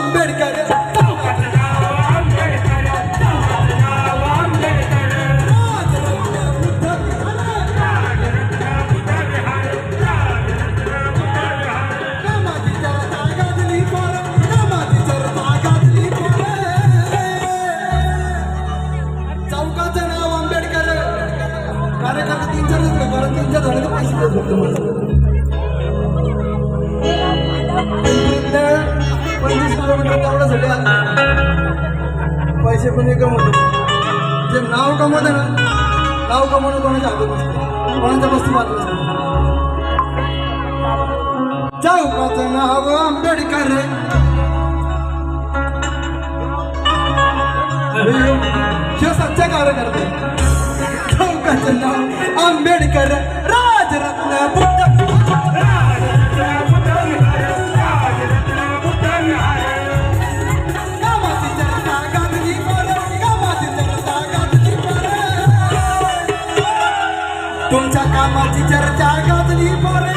आंबेडकर चौकाचं नाव आंबेडकर कार्यकर्ते 3-4 कारण 3-4 झाले तर पैसे देत होते मला 25 किलोमीटर तेवढ्यासाठी पैसे पण कमवतो जे नाव कमवते ना नाव कमवणं कोणाच्या हातात नसतं कोणाच्या वस्तू मात नसतं चौकाचं नाव आंबेडकर हे सच्चा कार्यकर्ते चौकाचं नाव आंबेडकर राजरत्न बुद्ध तुमच्या कामाची चर्चा गाजली पोरे